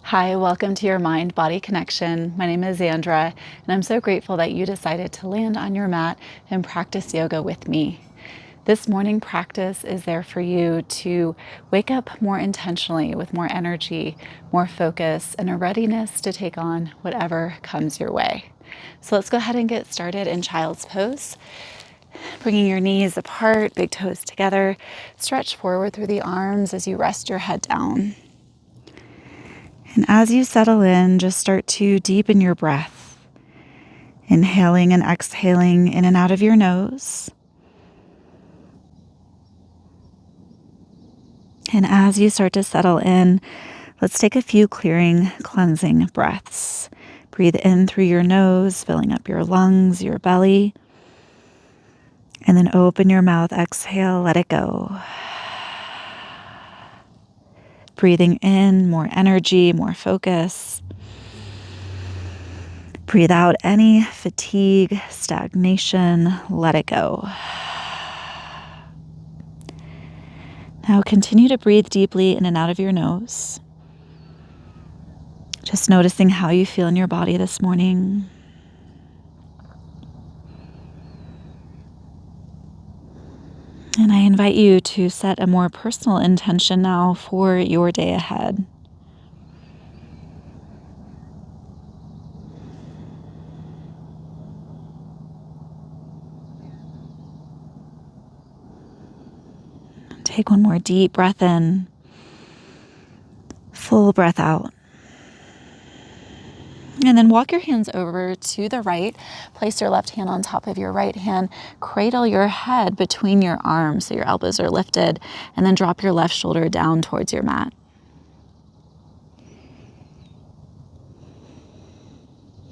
Hi, welcome to your mind-body connection. My name is Xandra, and I'm so grateful that you decided to land on your mat and practice yoga with me. This morning practice is there for you to wake up more intentionally with more energy, more focus, and a readiness to take on whatever comes your way. So let's go ahead and get started in child's pose. Bringing your knees apart, big toes together. Stretch forward through the arms as you rest your head down. And as you settle in, just start to deepen your breath, inhaling and exhaling in and out of your nose. And as you start to settle in, let's take a few clearing, cleansing breaths. Breathe in through your nose, filling up your lungs, your belly. And then open your mouth, exhale, let it go. Breathing in, more energy, more focus. Breathe out any fatigue, stagnation, let it go. Now continue to breathe deeply in and out of your nose. Just noticing how you feel in your body this morning. And I invite you to set a more personal intention now for your day ahead. Take one more deep breath in, full breath out. And then walk your hands over to the right. Place your left hand on top of your right hand. Cradle your head between your arms so your elbows are lifted. And then drop your left shoulder down towards your mat.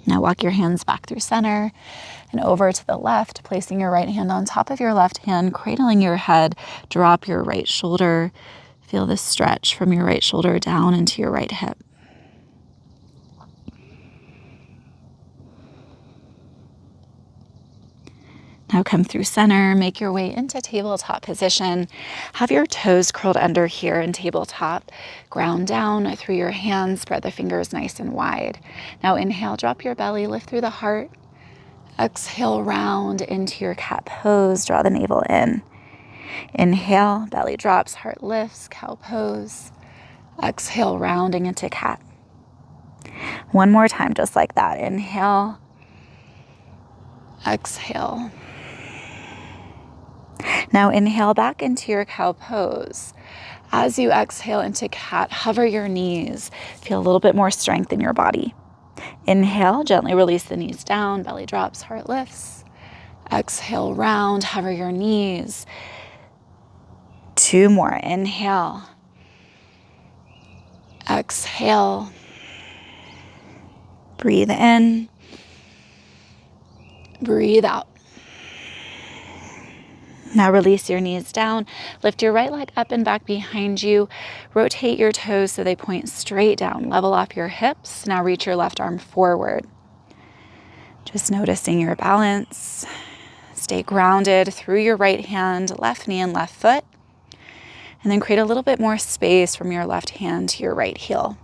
Now walk your hands back through center and over to the left, placing your right hand on top of your left hand, cradling your head. Drop your right shoulder. Feel the stretch from your right shoulder down into your right hip. Now come through center, make your way into tabletop position. Have your toes curled under here in tabletop. Ground down through your hands, spread the fingers nice and wide. Now inhale, drop your belly, lift through the heart. Exhale, round into your cat pose, draw the navel in. Inhale, belly drops, heart lifts, cow pose. Exhale, rounding into cat. One more time, just like that. Inhale, exhale. Now inhale back into your cow pose. As you exhale into cat, hover your knees. Feel a little bit more strength in your body. Inhale, gently release the knees down, belly drops, heart lifts. Exhale, round, hover your knees. Two more. Inhale. Exhale. Breathe in. Breathe out. Now release your knees down. Lift your right leg up and back behind you. Rotate your toes so they point straight down. Level off your hips. Now reach your left arm forward. Just noticing your balance. Stay grounded through your right hand, left knee and left foot. And then create a little bit more space from your left hand to your right heel.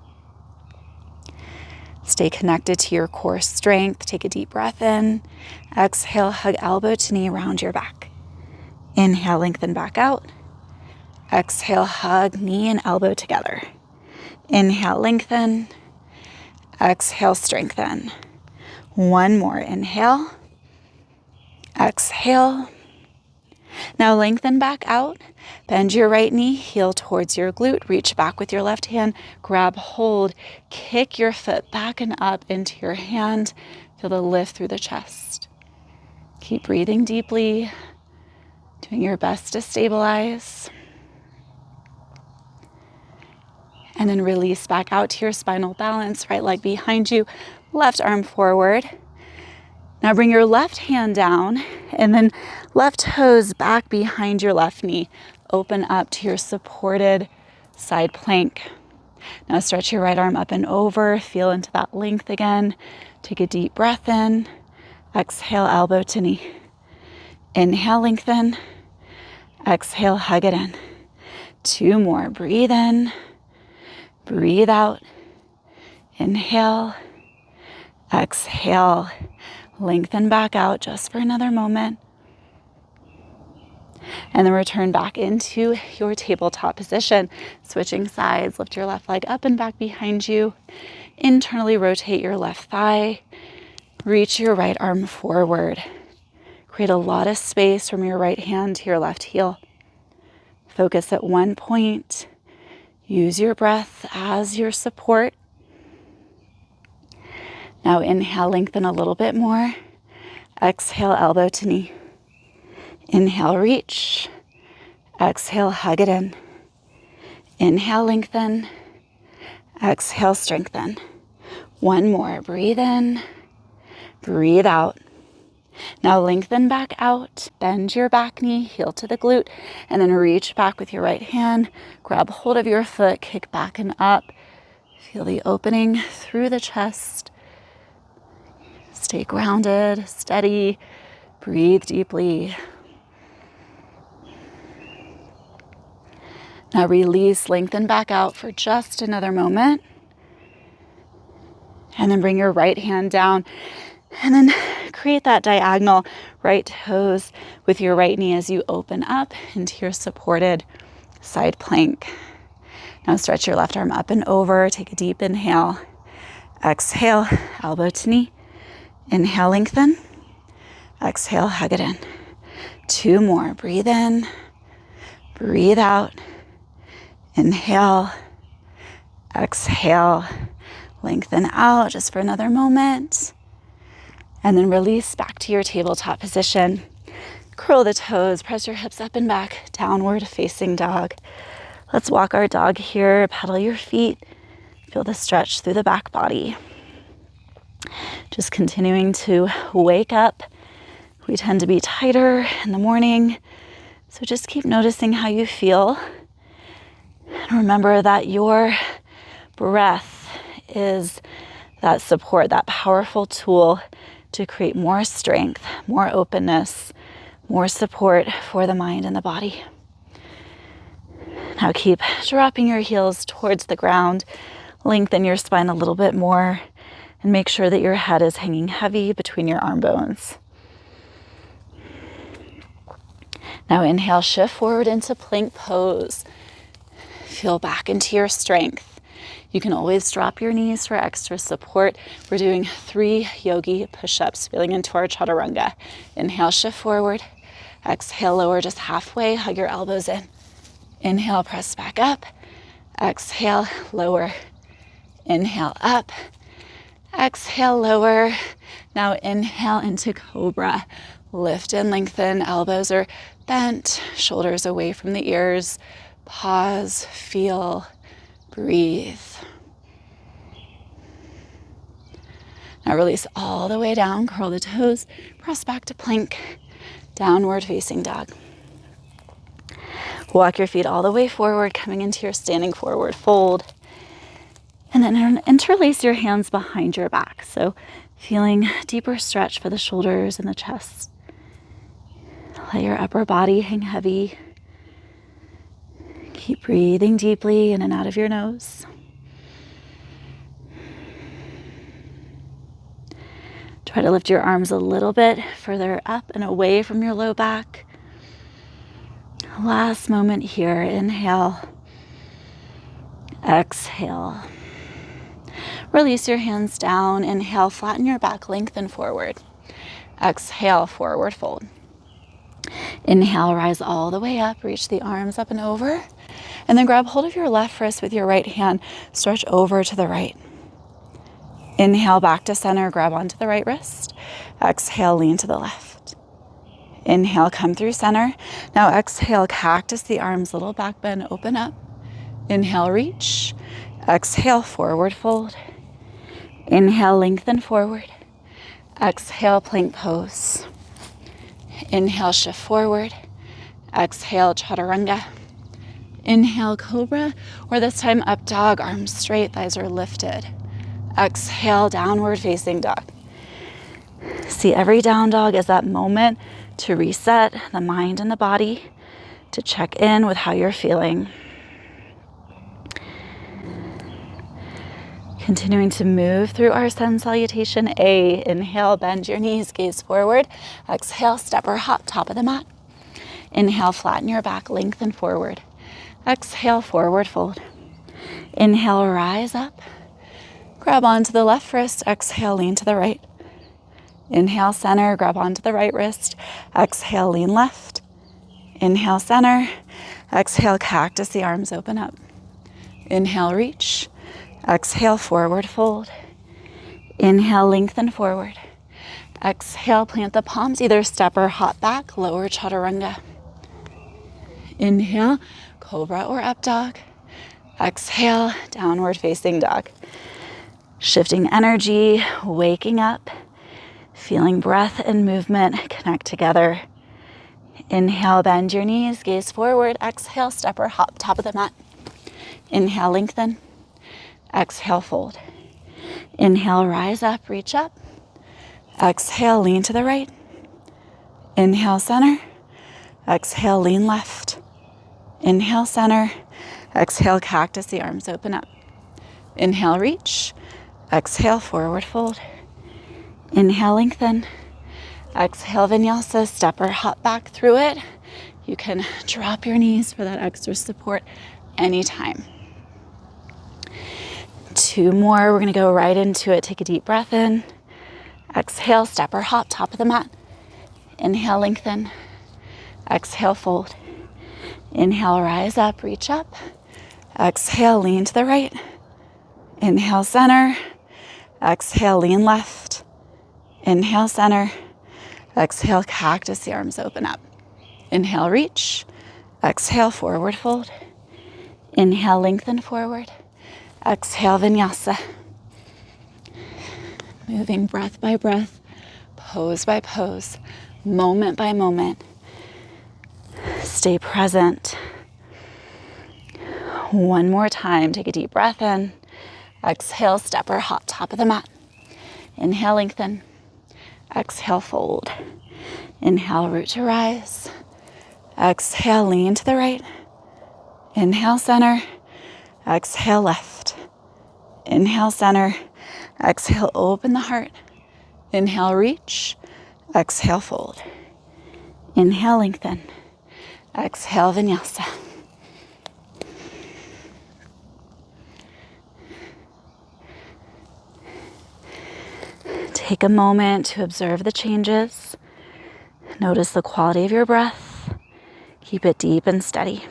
Stay connected to your core strength. Take a deep breath in. Exhale, hug elbow to knee around your back. Inhale, lengthen back out. Exhale, hug knee and elbow together. Inhale, lengthen. Exhale, strengthen. One more. Inhale. Exhale. Now lengthen back out. Bend your right knee, heel towards your glute. Reach back with your left hand. Grab hold. Kick your foot back and up into your hand. Feel the lift through the chest. Keep breathing deeply. Doing your best to stabilize. And then release back out to your spinal balance. Right leg behind you, left arm forward. Now bring your left hand down and then left toes back behind your left knee. Open up to your supported side plank. Now stretch your right arm up and over. Feel into that length again. Take a deep breath in. Exhale, elbow to knee. Inhale, lengthen. Exhale, hug it in. Two more. Breathe in. Breathe out. Inhale, exhale, lengthen back out just for another moment. And then return back into your tabletop position. Switching sides, lift your left leg up and back behind you. Internally rotate your left thigh. Reach your right arm forward. Create a lot of space from your right hand to your left heel. Focus at one point. Use your breath as your support. Now inhale, lengthen a little bit more. Exhale, elbow to knee. Inhale, reach. Exhale, hug it in. Inhale, lengthen. Exhale, strengthen. One more. Breathe in. Breathe out. Now lengthen back out. Bend your back knee, heel to the glute, and then reach back with your right hand. Grab hold of your foot, kick back and up. Feel the opening through the chest. Stay grounded, steady. Breathe deeply. Now release, lengthen back out for just another moment. And then bring your right hand down. And then create that diagonal right toes with your right knee as you open up into your supported side plank. Now stretch your left arm up and over. Take a deep inhale. Exhale, elbow to knee. Inhale, lengthen. Exhale, hug it in. Two more. Breathe in. Breathe out. Inhale, exhale, lengthen out just for another moment. And then release back to your tabletop position. Curl the toes, press your hips up and back, downward facing dog. Let's walk our dog here, pedal your feet. Feel the stretch through the back body. Just continuing to wake up. We tend to be tighter in the morning, so just keep noticing how you feel. And remember that your breath is that support, that powerful tool to create more strength, more openness, more support for the mind and the body. Now keep dropping your heels towards the ground. Lengthen your spine a little bit more and make sure that your head is hanging heavy between your arm bones. Now inhale, shift forward into plank pose. Feel back into your strength. You can always drop your knees for extra support. We're doing 3 yogi push-ups, feeling into our chaturanga. Inhale, shift forward. Exhale, lower just halfway. Hug your elbows in. Inhale, press back up. Exhale, lower. Inhale, up. Exhale, lower. Now inhale into cobra. Lift and lengthen. Elbows are bent. Shoulders away from the ears. Pause, feel, breathe. Now release all the way down, curl the toes, press back to plank, downward facing dog. Walk your feet all the way forward, coming into your standing forward fold. And then interlace your hands behind your back. So feeling deeper stretch for the shoulders and the chest. Let your upper body hang heavy. Keep breathing deeply in and out of your nose. Try to lift your arms a little bit further up and away from your low back. Last moment here. Inhale. Exhale. Release your hands down. Inhale, flatten your back, lengthen forward. Exhale, forward fold. Inhale, rise all the way up, reach the arms up and over. And then grab hold of your left wrist with your right hand, stretch over to the right. Inhale, back to center, grab onto the right wrist. Exhale, lean to the left. Inhale, come through center. Now exhale, cactus the arms, little back bend, open up. Inhale, reach. Exhale, forward fold. Inhale, lengthen forward. Exhale, plank pose. Inhale, shift forward. Exhale, chaturanga. Inhale, cobra, or this time up dog, arms straight, thighs are lifted. Exhale, downward facing dog. See, every down dog is that moment to reset the mind and the body, to check in with how you're feeling. Continuing to move through our sun salutation A. Inhale, bend your knees, gaze forward. Exhale, step or hop, top of the mat. Inhale, flatten your back, lengthen forward. Exhale, forward fold. Inhale, rise up. Grab onto the left wrist. Exhale, lean to the right. Inhale, center, grab onto the right wrist. Exhale, lean left. Inhale, center. Exhale, cactus, the arms open up. Inhale, reach. Exhale, forward fold. Inhale, lengthen forward. Exhale, plant the palms, either step or hop back, lower chaturanga. Inhale, cobra or up dog. Exhale, downward facing dog. Shifting energy, waking up, feeling breath and movement connect together. Inhale, bend your knees, gaze forward. Exhale, step or hop, top of the mat. Inhale, lengthen. Exhale, fold. Inhale, rise up, reach up. Exhale, lean to the right. Inhale, center. Exhale, lean left. Inhale, center. Exhale, cactus, the arms open up. Inhale, reach. Exhale, forward fold. Inhale, lengthen. Exhale, vinyasa, step or hop back through it. You can drop your knees for that extra support anytime. 2 more, we're gonna go right into it. Take a deep breath in. Exhale, step or hop, top of the mat. Inhale, lengthen. Exhale, fold. Inhale, rise up, reach up. Exhale, lean to the right. Inhale, center. Exhale, lean left. Inhale, center. Exhale, cactus, the arms open up. Inhale, reach. Exhale, forward fold. Inhale, lengthen forward. Exhale, vinyasa. Moving breath by breath, pose by pose, moment by moment. Stay present. 1 more time, take a deep breath in. Exhale, step or hop, top of the mat. Inhale, lengthen. Exhale, fold. Inhale, root to rise. Exhale, lean to the right. Inhale, center. Exhale, left. Inhale, center. Exhale, open the heart. Inhale, reach. Exhale, fold. Inhale, lengthen. Exhale, vinyasa. Take a moment to observe the changes. Notice the quality of your breath. Keep it deep and steady.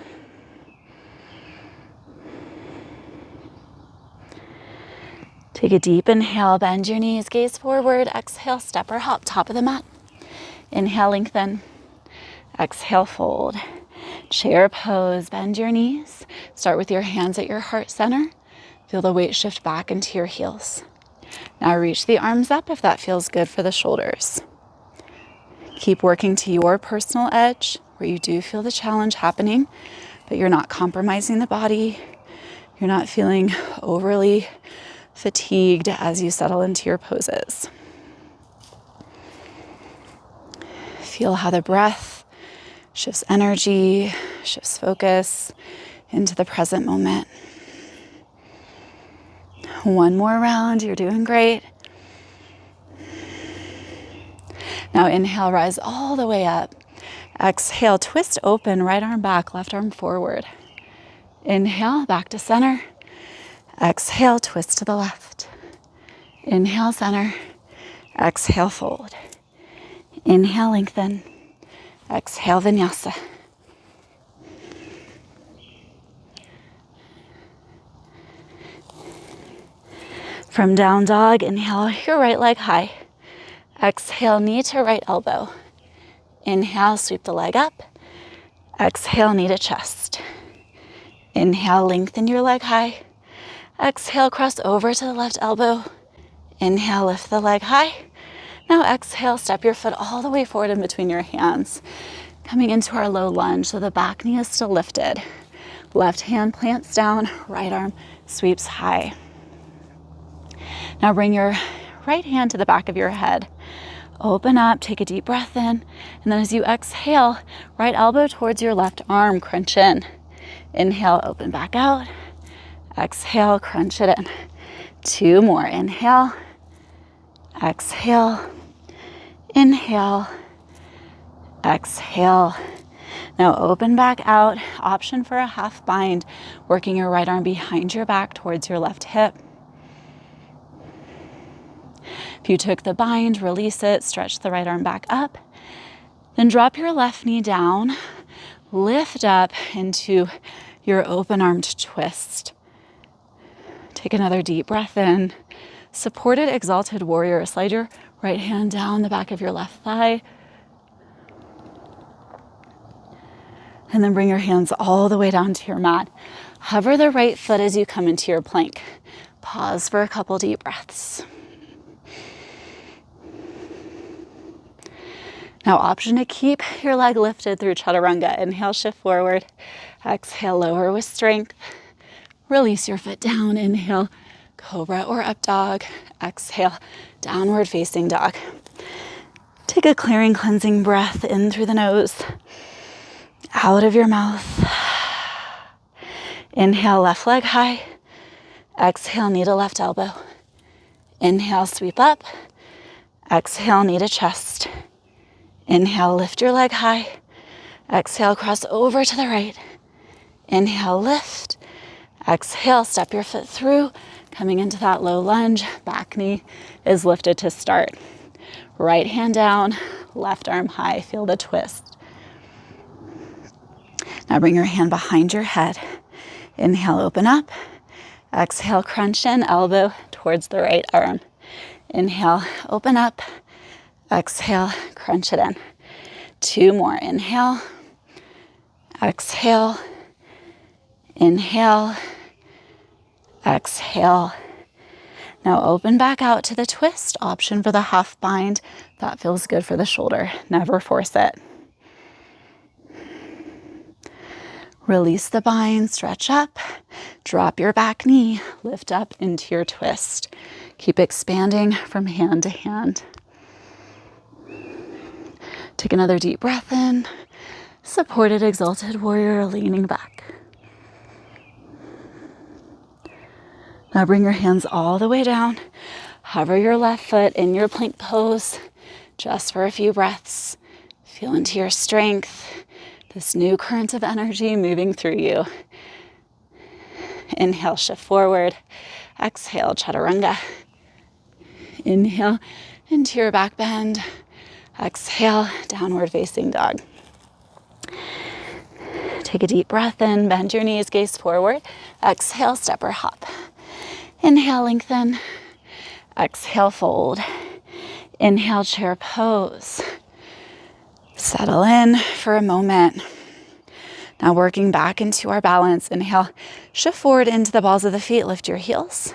Take a deep inhale, bend your knees, gaze forward. Exhale, step or hop, top of the mat. Inhale, lengthen. Exhale, fold. Chair pose, bend your knees. Start with your hands at your heart center. Feel the weight shift back into your heels. Now reach the arms up if that feels good for the shoulders. Keep working to your personal edge where you do feel the challenge happening, but you're not compromising the body. You're not feeling overly fatigued as you settle into your poses. Feel how the breath shifts energy, shifts focus into the present moment. 1 more round, you're doing great. Now inhale, rise all the way up. Exhale, twist open, right arm back, left arm forward. Inhale, back to center. Exhale, twist to the left. Inhale, center. Exhale, fold. Inhale, lengthen. Exhale, vinyasa. From down dog, inhale your right leg high. Exhale, knee to right elbow. Inhale, sweep the leg up. Exhale, knee to chest. Inhale, lengthen your leg high. Exhale, cross over to the left elbow. Inhale, lift the leg high. Now exhale, step your foot all the way forward in between your hands. Coming into our low lunge, so the back knee is still lifted. Left hand plants down, right arm sweeps high. Now bring your right hand to the back of your head. Open up, take a deep breath in, and then as you exhale, right elbow towards your left arm, crunch in. Inhale, open back out. Exhale, crunch it in. 2 more. Inhale, exhale, inhale, exhale. Now open back out. Option for a half bind, working your right arm behind your back towards your left hip. If you took the bind, release it, stretch the right arm back up. Then drop your left knee down, lift up into your open-armed twist. Take another deep breath in. Supported exalted warrior. Slide your right hand down the back of your left thigh. And then bring your hands all the way down to your mat. Hover the right foot as you come into your plank. Pause for a couple deep breaths. Now, option to keep your leg lifted through chaturanga. Inhale, shift forward. Exhale, lower with strength. Release your foot down. Inhale, cobra or up dog. Exhale, downward facing dog. Take a clearing, cleansing breath in through the nose, out of your mouth. Inhale, left leg high. Exhale, knee to left elbow. Inhale, sweep up. Exhale, knee to chest. Inhale, lift your leg high. Exhale, cross over to the right. Inhale, lift. Exhale, step your foot through, coming into that low lunge. Back knee is lifted to start. Right hand down, left arm high. Feel the twist. Now bring your hand behind your head. Inhale, open up. Exhale, crunch in, elbow towards the right arm. Inhale, open up. Exhale, crunch it in. 2 more. Inhale. Exhale. Inhale. Exhale. Now open back out to the twist. Option for the half bind. That feels good for the shoulder. Never force it. Release the bind, stretch up, drop your back knee, lift up into your twist. Keep expanding from hand to hand. Take another deep breath in. Supported exalted warrior, leaning back. Now bring your hands all the way down. Hover your left foot in your plank pose just for a few breaths. Feel into your strength. This new current of energy moving through you. Inhale, shift forward. Exhale, chaturanga. Inhale into your back bend. Exhale, downward facing dog. Take a deep breath in, bend your knees, gaze forward. Exhale, step or hop. Inhale, lengthen. Exhale, fold. Inhale, chair pose. Settle in for a moment. Now working back into our balance. Inhale, shift forward into the balls of the feet, lift your heels.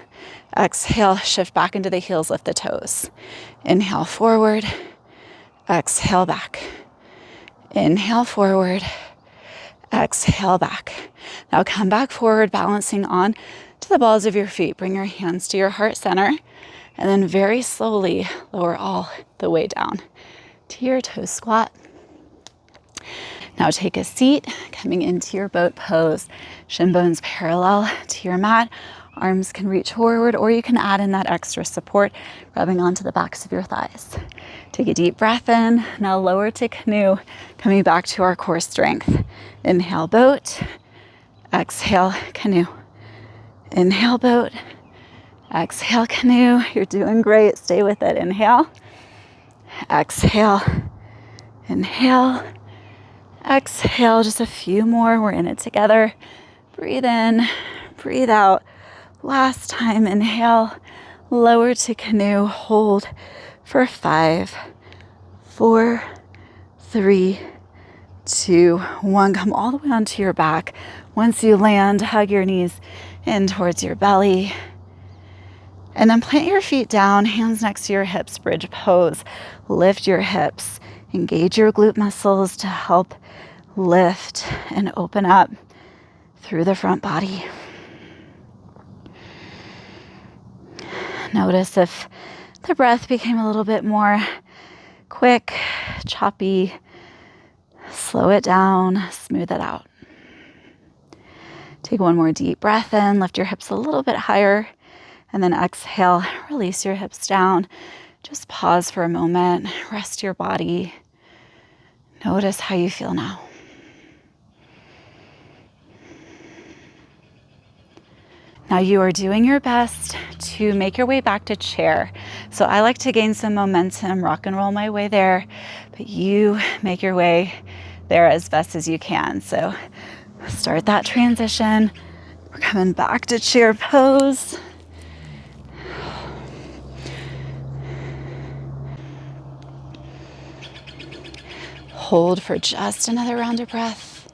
Exhale, shift back into the heels, lift the toes. Inhale, forward. Exhale, back. Inhale, forward. Exhale, back. Now come back forward, balancing on to the balls of your feet. Bring your hands to your heart center, and then very slowly lower all the way down to your toe squat. Now take a seat, coming into your boat pose. Shin bones parallel to your mat. Arms can reach forward, or you can add in that extra support, rubbing onto the backs of your thighs. Take a deep breath in. Now lower to canoe, coming back to our core strength. Inhale, boat. Exhale, canoe. Inhale, boat. Exhale, canoe. You're doing great. Stay with it. Inhale. Exhale. Inhale. Exhale. Just a few more. We're in it together. Breathe in. Breathe out. Last time. Inhale. Lower to canoe. Hold for 5, 4, 3, 2, 1. Come all the way onto your back. Once you land, hug your knees in towards your belly. And then plant your feet down, hands next to your hips, bridge pose. Lift your hips. Engage your glute muscles to help lift and open up through the front body. Notice if the breath became a little bit more quick, choppy. Slow it down, smooth it out. Take one more deep breath in, lift your hips a little bit higher, And then exhale, release your hips down. Just pause for a moment, rest your body. Notice how you feel now. Now you are doing your best to make your way back to chair. So I like to gain some momentum, rock and roll my way there, but you make your way there as best as you can. So start that transition. We're coming back to chair pose. Hold for just another round of breath.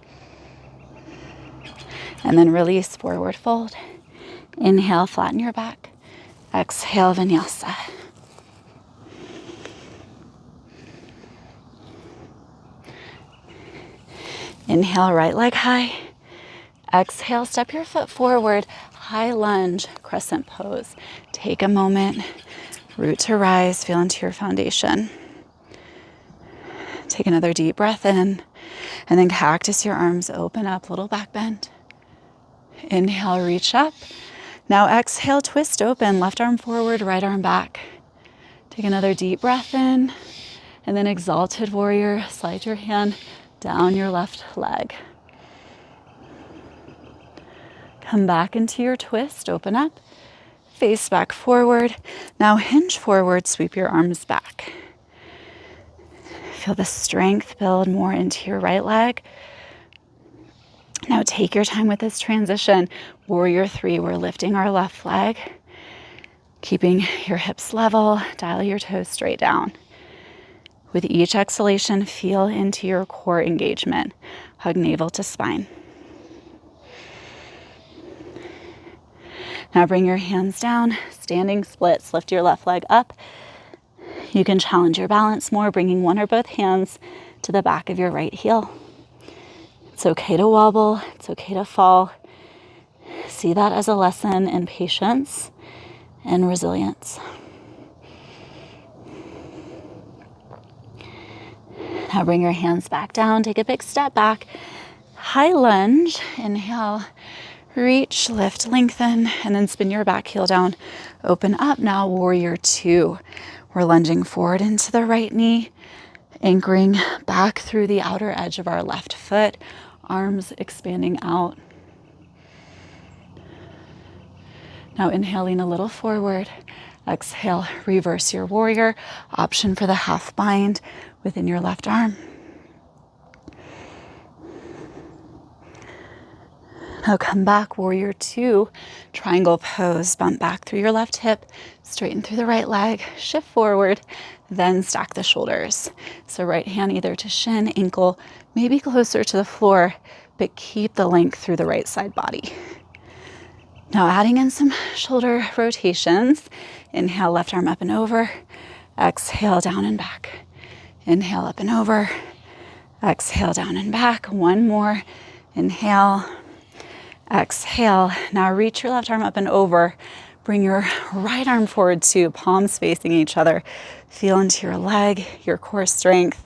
And then release, forward fold. Inhale, flatten your back. Exhale, Vinyasa. Inhale, right leg high. Exhale, step your foot forward. High lunge, crescent pose. Take a moment, root to rise, feel into your foundation. Take another deep breath in, and then cactus your arms, open up, little back bend. Inhale, reach up. Now exhale, twist open, left arm forward, right arm back. Take another deep breath in, and then exalted warrior, slide your hand down your left leg. Come back into your twist, open up, face back forward. Now hinge forward, sweep your arms back. Feel the strength build more into your right leg. Now take your time with this transition. Warrior 3, we're lifting our left leg, keeping your hips level, dial your toes straight down. With each exhalation, feel into your core engagement. Hug navel to spine. Now bring your hands down, standing splits, lift your left leg up. You can challenge your balance more, bringing one or both hands to the back of your right heel. It's okay to wobble, it's okay to fall. See that as a lesson in patience and resilience. Now bring your hands back down, take a big step back. High lunge, inhale, reach, lift, lengthen, and then spin your back heel down. Open up now, warrior 2. We're lunging forward into the right knee, anchoring back through the outer edge of our left foot, arms expanding out. Now inhaling a little forward, exhale, reverse your warrior, option for the half bind within your left arm. Now come back, warrior 2, triangle pose, bump back through your left hip, straighten through the right leg, shift forward, then stack the shoulders. So right hand either to shin, ankle, maybe closer to the floor, but keep the length through the right side body. Now adding in some shoulder rotations. Inhale, left arm up and over. Exhale, down and back. Inhale, up and over. Exhale, down and back. One more. Inhale. Exhale. Now reach your left arm up and over. Bring your right arm forward too, palms facing each other. Feel into your leg, your core strength.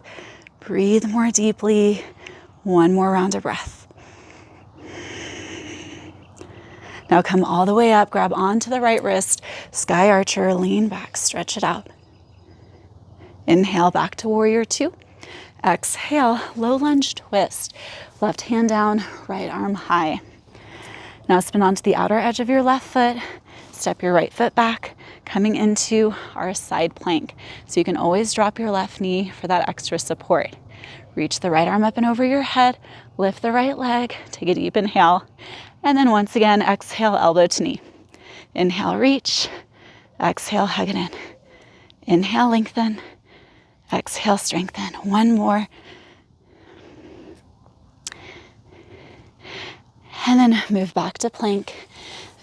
Breathe more deeply. One more round of breath. Now come all the way up, grab onto the right wrist, sky archer, lean back, stretch it out. Inhale, back to warrior 2. Exhale, low lunge twist. Left hand down, right arm high. Now spin onto the outer edge of your left foot, step your right foot back, coming into our side plank. So you can always drop your left knee for that extra support. Reach the right arm up and over your head, lift the right leg, take a deep inhale, and then once again, exhale, elbow to knee. Inhale, reach, exhale, hug it in. Inhale, lengthen, exhale, strengthen. One more. And then move back to plank,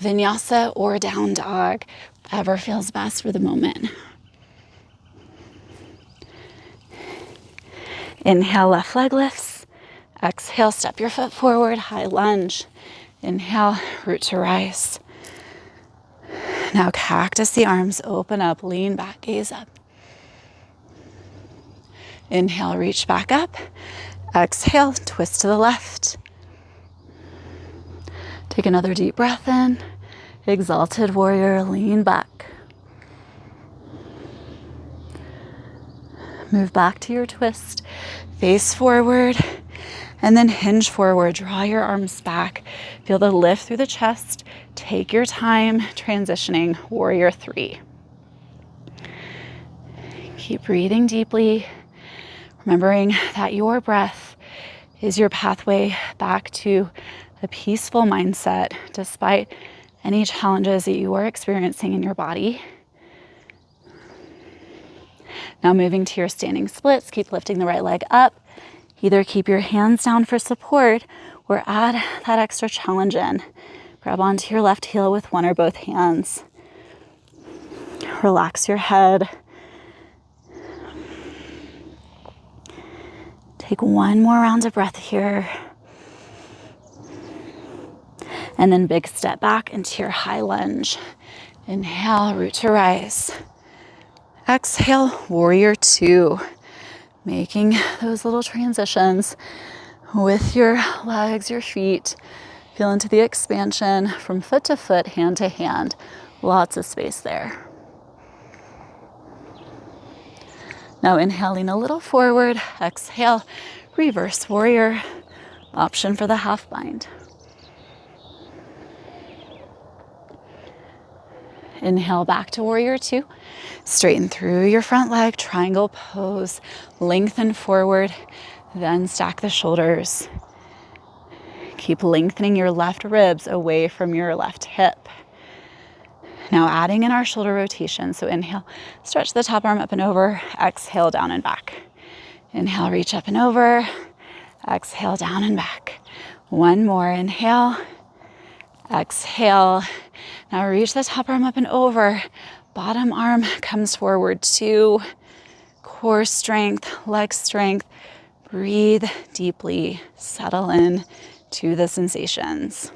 vinyasa or down dog, whatever feels best for the moment. Inhale, left leg lifts. Exhale, step your foot forward, high lunge. Inhale, root to rise. Now cactus the arms, open up, lean back, gaze up. Inhale, reach back up. Exhale, twist to the left. Take another deep breath in. Exalted warrior, lean back. Move back to your twist. Face forward and then hinge forward. Draw your arms back. Feel the lift through the chest. Take your time transitioning, warrior 3. Keep breathing deeply, remembering that your breath is your pathway back to a peaceful mindset despite any challenges that you are experiencing in your body. Now moving to your standing splits, keep lifting the right leg up. Either keep your hands down for support or add that extra challenge in. Grab onto your left heel with one or both hands. Relax your head. Take one more round of breath here. And then big step back into your high lunge. Inhale, root to rise. Exhale, warrior 2. Making those little transitions with your legs, your feet. Feel into the expansion from foot to foot, hand to hand. Lots of space there. Now inhaling a little forward. Exhale, reverse warrior. Option for the half bind. Inhale back to warrior 2. Straighten through your front leg, triangle pose, lengthen forward, then stack the shoulders. Keep lengthening your left ribs away from your left hip. Now adding in our shoulder rotation. So inhale, stretch the top arm up and over, exhale, down and back. Inhale, reach up and over, exhale, down and back. One more, inhale, exhale. Now reach the top arm up and over. Bottom arm comes forward. 2. Core strength, leg strength. Breathe deeply. Settle in to the sensations.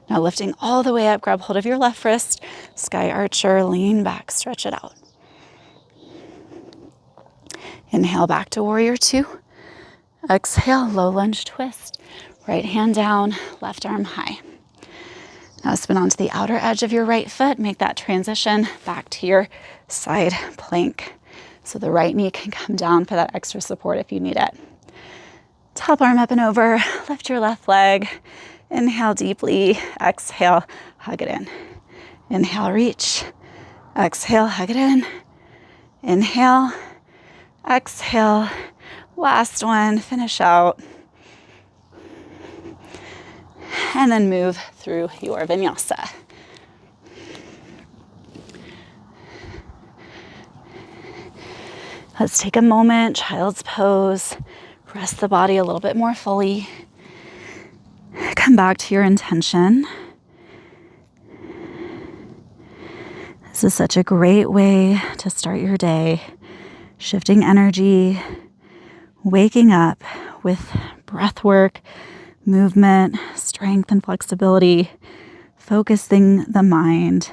Now lifting all the way up, grab hold of your left wrist. Sky archer, lean back, stretch it out. Inhale back to warrior 2. Exhale, low lunge twist. Right hand down, left arm high. Now spin onto the outer edge of your right foot. Make that transition back to your side plank. So the right knee can come down for that extra support if you need it. Top arm up and over. Lift your left leg. Inhale deeply. Exhale, hug it in. Inhale, reach. Exhale, hug it in. Inhale. Exhale. Last one. Finish out. And then move through your vinyasa. Let's take a moment, child's pose. Rest the body a little bit more fully. Come back to your intention. This is such a great way to start your day. Shifting energy, waking up with breath work, movement, strength and flexibility, focusing the mind,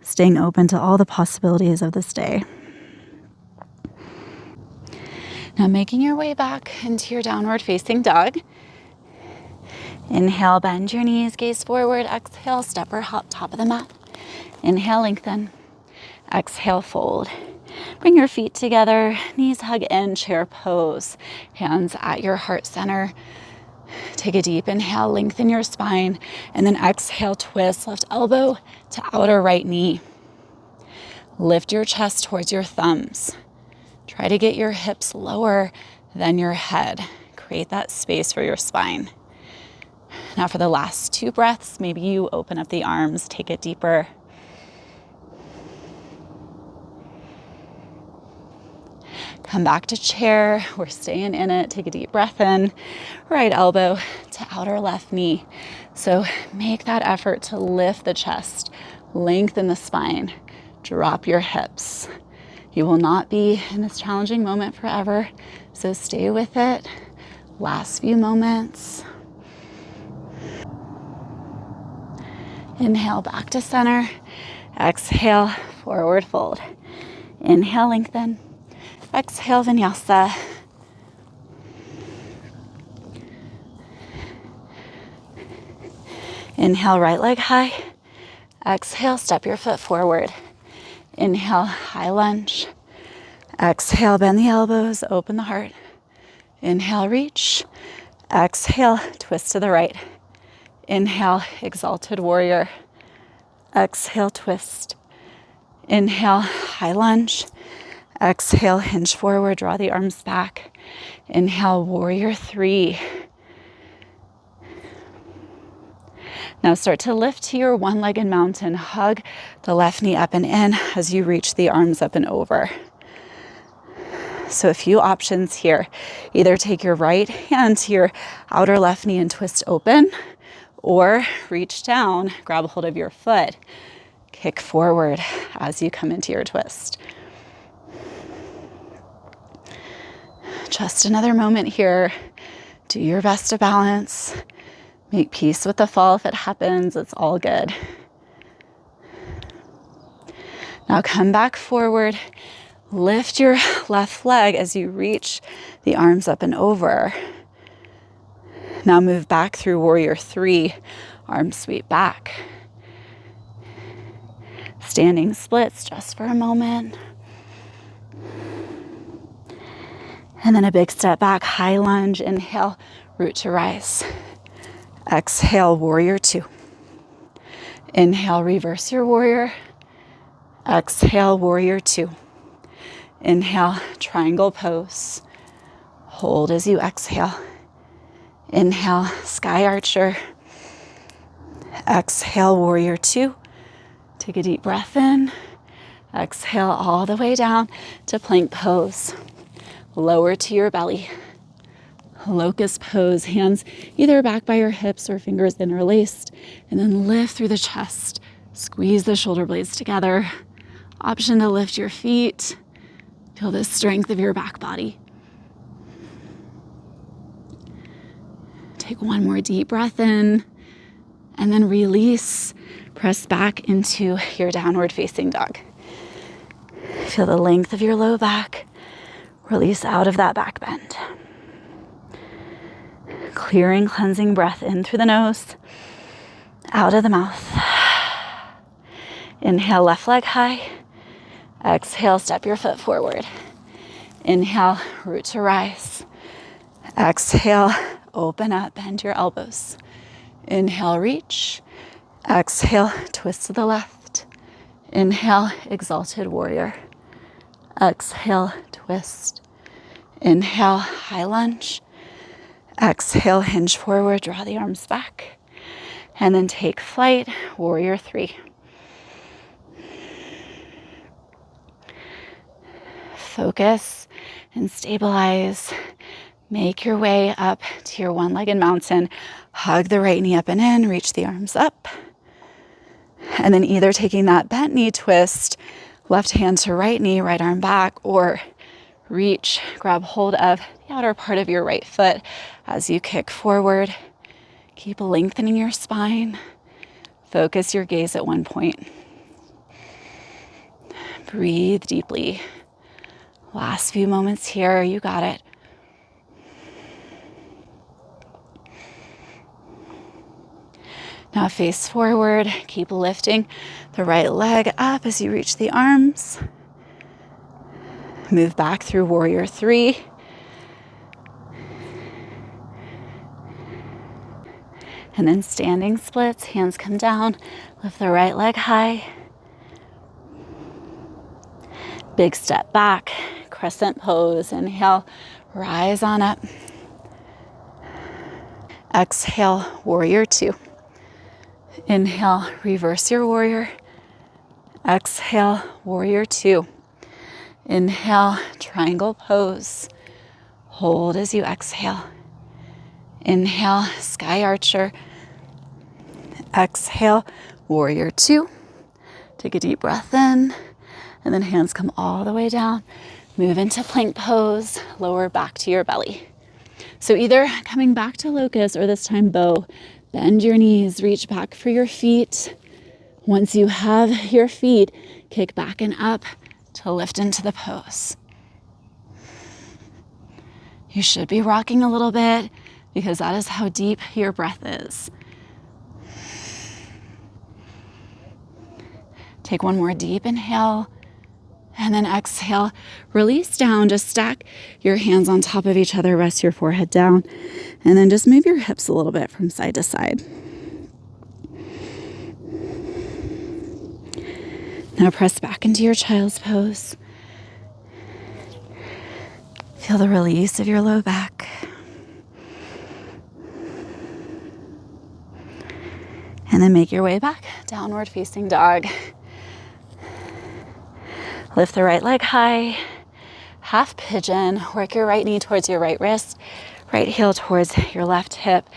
staying open to all the possibilities of this day. Now making your way back into your downward facing dog. Inhale, bend your knees, gaze forward. Exhale, step or hop, top of the mat. Inhale, lengthen. Exhale, fold. Bring your feet together, knees hug in, chair pose. Hands at your heart center. Take a deep inhale, lengthen your spine, and then exhale, twist left elbow to outer right knee. Lift your chest towards your thumbs. Try to get your hips lower than your head. Create that space for your spine. Now for the last 2 breaths, maybe you open up the arms, take it deeper. Come back to chair. We're staying in it. Take a deep breath in. Right elbow to outer left knee. So make that effort to lift the chest, lengthen the spine, drop your hips. You will not be in this challenging moment forever, so stay with it. Last few moments. Inhale back to center. Exhale, forward fold. Inhale, lengthen. Exhale, vinyasa. Inhale, right leg high. Exhale, step your foot forward. Inhale, high lunge. Exhale, bend the elbows, open the heart. Inhale, reach. Exhale, twist to the right. Inhale, exalted warrior. Exhale, twist. Inhale, high lunge. Exhale, hinge forward, draw the arms back. Inhale, warrior three. Now start to lift to your one-legged mountain. Hug the left knee up and in as you reach the arms up and over. So a few options here. Either take your right hand to your outer left knee and twist open, or reach down, grab a hold of your foot, kick forward as you come into your twist. Just another moment here. Do your best to balance. Make peace with the fall if it happens. It's all good. Now come back forward. Lift your left leg as you reach the arms up and over. Now move back through warrior three. Arms sweep back. Standing splits just for a moment. And then a big step back, high lunge. Inhale, root to rise. Exhale, warrior two. Inhale, reverse your warrior. Exhale, warrior two. Inhale, triangle pose. Hold as you exhale. Inhale, sky archer. Exhale, warrior two. Take a deep breath in. Exhale all the way down to plank pose. Lower to your belly. Locust pose, hands either back by your hips or fingers interlaced, and then lift through the chest. Squeeze the shoulder blades together. Option to lift your feet. Feel the strength of your back body. Take one more deep breath in, and then release. Press back into your downward facing dog. Feel the length of your low back. Release out of that back bend. Clearing, cleansing breath in through the nose, out of the mouth. Inhale, left leg high. Exhale, step your foot forward. Inhale, root to rise. Exhale, open up, bend your elbows. Inhale, reach. Exhale, twist to the left. Inhale, exalted warrior. Exhale, twist. Inhale, high lunge. Exhale, hinge forward, draw the arms back. And then take flight, warrior three. Focus and stabilize. Make your way up to your one-legged mountain. Hug the right knee up and in, reach the arms up. And then either taking that bent knee twist, left hand to right knee, right arm back, or reach, grab hold of the outer part of your right foot as you kick forward. Keep lengthening your spine. Focus your gaze at one point. Breathe deeply. Last few moments here, you got it. Now face forward, keep lifting the right leg up as you reach the arms. Move back through warrior three. And then standing splits, hands come down, lift the right leg high. Big step back, crescent pose. Inhale, rise on up. Exhale, warrior two. Inhale, reverse your warrior. Exhale, warrior two. Inhale, triangle pose. Hold as you exhale. Inhale, sky archer. Exhale, warrior two. Take a deep breath in, and then hands come all the way down. Move into plank pose, lower back to your belly. So either coming back to locust or this time bow. Bend your knees, reach back for your feet. Once you have your feet, kick back and up to lift into the pose. You should be rocking a little bit because that is how deep your breath is. Take one more deep inhale. And then exhale, release down, just stack your hands on top of each other, rest your forehead down, and then just move your hips a little bit from side to side. Now press back into your child's pose. Feel the release of your low back. And then make your way back, downward facing dog. Lift the right leg high, half pigeon, work your right knee towards your right wrist, right heel towards your left hip.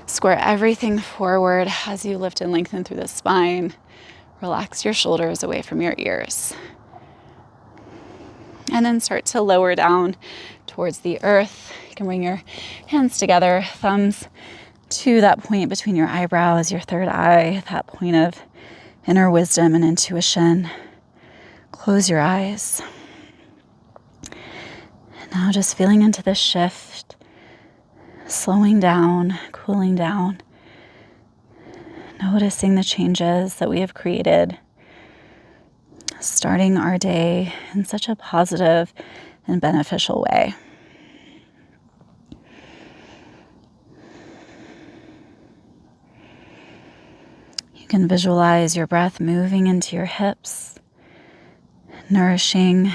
Square everything forward as you lift and lengthen through the spine. Relax your shoulders away from your ears. And then start to lower down towards the earth. You can bring your hands together, thumbs to that point between your eyebrows, your third eye, that point of inner wisdom and intuition. Close your eyes. Now just feeling into the shift, slowing down, cooling down, noticing the changes that we have created, starting our day in such a positive and beneficial way. You can visualize your breath moving into your hips, nourishing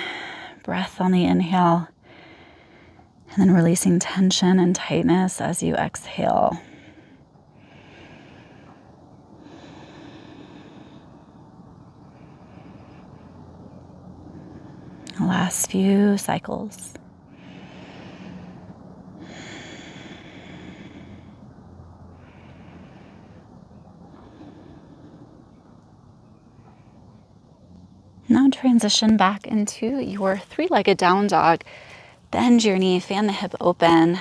breath on the inhale, and then releasing tension and tightness as you exhale. Last few cycles. Now transition back into your three-legged down dog. Bend your knee, fan the hip open.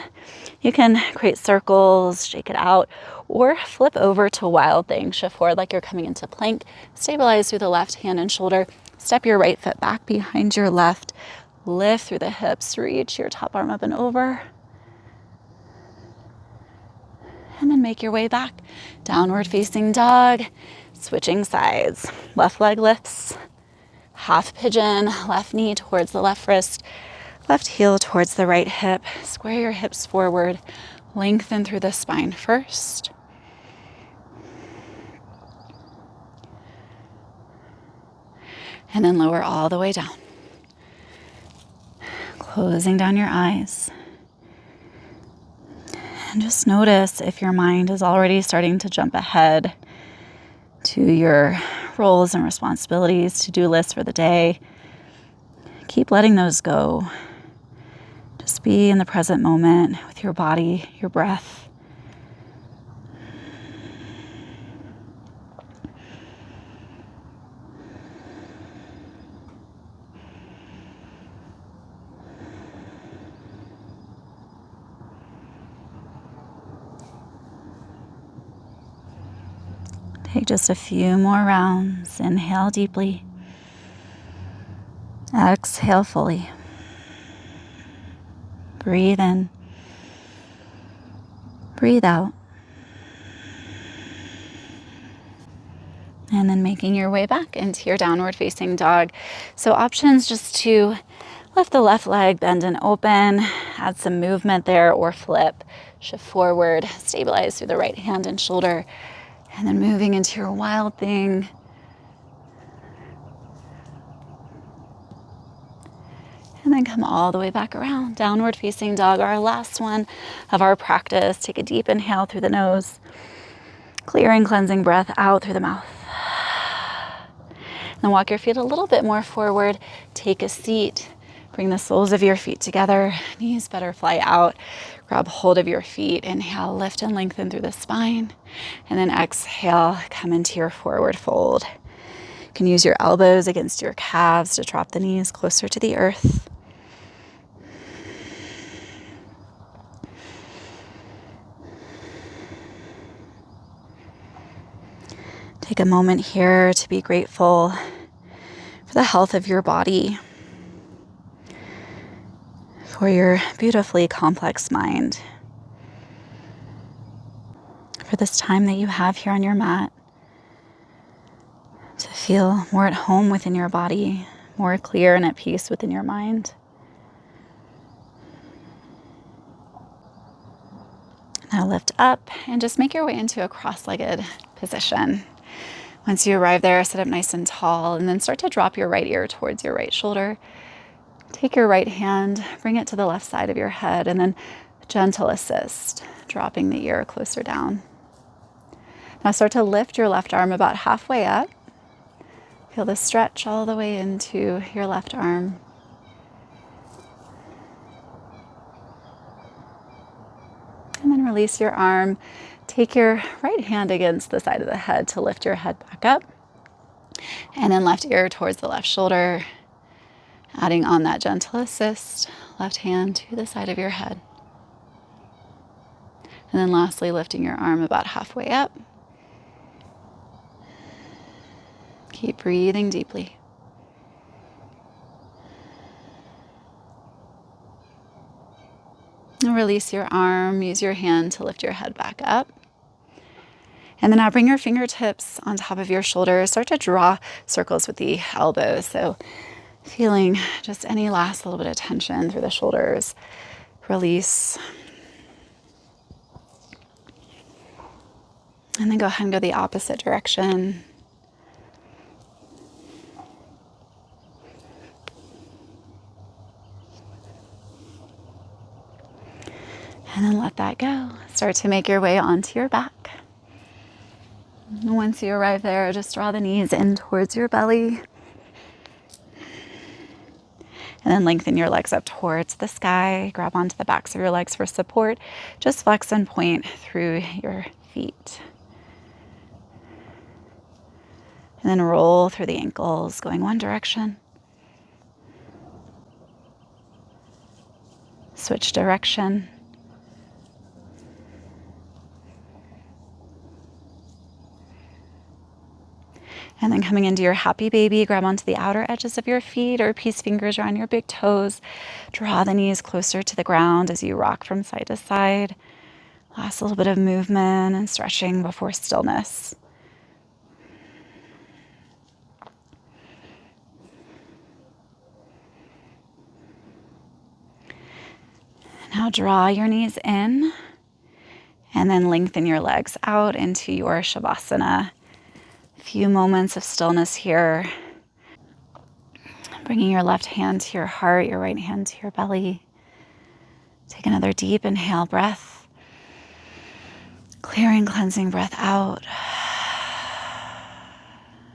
You can create circles, shake it out, or flip over to wild thing. Shift forward like you're coming into plank. Stabilize through the left hand and shoulder. Step your right foot back behind your left. Lift through the hips. Reach your top arm up and over. And then make your way back. Downward facing dog. Switching sides. Left leg lifts. Half pigeon. Left knee towards the left wrist. Left heel towards the right hip. Square your hips forward. Lengthen through the spine first. And then lower all the way down. Closing down your eyes. And just notice if your mind is already starting to jump ahead to your roles and responsibilities, to-do lists for the day. Keep letting those go. Just be in the present moment with your body, your breath. Take just a few more rounds. Inhale deeply. Exhale fully. Breathe in. Breathe out. And then making your way back into your downward facing dog. So options just to lift the left leg, bend and open, add some movement there, or flip, shift forward, stabilize through the right hand and shoulder, and then moving into your wild thing. And then come all the way back around. Downward facing dog, our last one of our practice. Take a deep inhale through the nose. Clearing, cleansing breath out through the mouth. Then walk your feet a little bit more forward. Take a seat. Bring the soles of your feet together. Knees butterfly out. Grab hold of your feet. Inhale, lift and lengthen through the spine. And then exhale, come into your forward fold. You can use your elbows against your calves to drop the knees closer to the earth. Take a moment here to be grateful for the health of your body, for your beautifully complex mind, for this time that you have here on your mat. to feel more at home within your body, more clear and at peace within your mind. Now lift up and just make your way into a cross-legged position. Once you arrive there, sit up nice and tall, and then start to drop your right ear towards your right shoulder. Take your right hand, bring it to the left side of your head, and then gentle assist, dropping the ear closer down. Now start to lift your left arm about halfway up. Feel the stretch all the way into your left arm. And then release your arm. Take your right hand against the side of the head to lift your head back up. And then left ear towards the left shoulder, adding on that gentle assist, left hand to the side of your head. And then lastly, lifting your arm about halfway up. Keep breathing deeply. And release your arm, use your hand to lift your head back up. And then now bring your fingertips on top of your shoulders. Start to draw circles with the elbows. So feeling just any last little bit of tension through the shoulders. Release. And then go ahead and go the opposite direction. And then let that go. Start to make your way onto your back. And once you arrive there, just draw the knees in towards your belly. And then lengthen your legs up towards the sky. Grab onto the backs of your legs for support. Just flex and point through your feet. And then roll through the ankles, going one direction. Switch direction. And then coming into your happy baby, grab onto the outer edges of your feet or peace fingers around your big toes. Draw the knees closer to the ground as you rock from side to side. Last little bit of movement and stretching before stillness. Now draw your knees in and then lengthen your legs out into your Shavasana. A few moments of stillness here. Bringing your left hand to your heart, your right hand to your belly. Take another deep inhale breath. Clearing, cleansing breath out.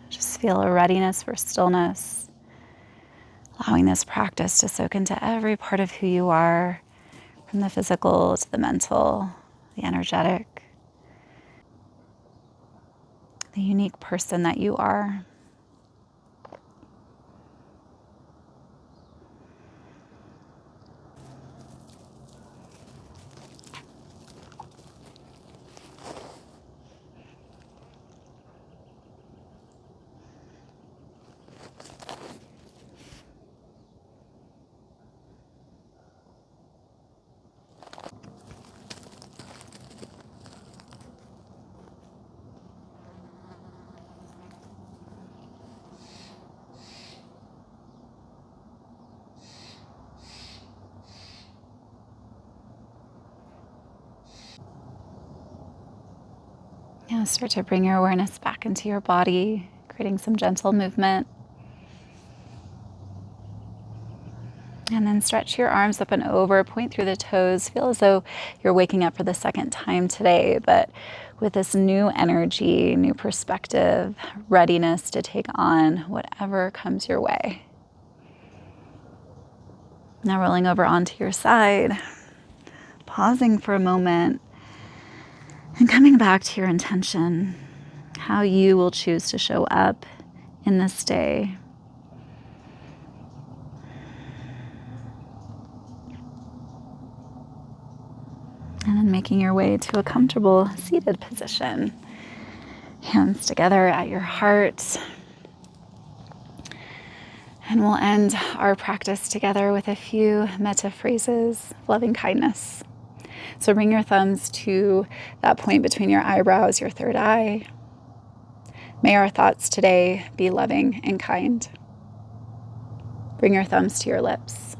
Just feel a readiness for stillness. Allowing this practice to soak into every part of who you are, from the physical to the mental, the energetic, the unique person that you are. Now start to bring your awareness back into your body, creating some gentle movement. And then stretch your arms up and over, point through the toes. Feel as though you're waking up for the second time today, but with this new energy, new perspective, readiness to take on whatever comes your way. Now rolling over onto your side, pausing for a moment, and coming back to your intention, how you will choose to show up in this day. And then making your way to a comfortable seated position. Hands together at your heart. And we'll end our practice together with a few metta phrases of loving kindness. So bring your thumbs to that point between your eyebrows, your third eye. May our thoughts today be loving and kind. Bring your thumbs to your lips.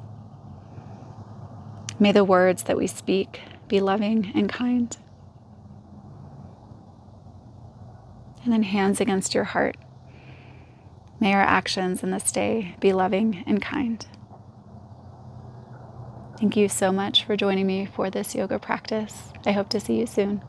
May the words that we speak be loving and kind. And then hands against your heart. May our actions in this day be loving and kind. Thank you so much for joining me for this yoga practice. I hope to see you soon.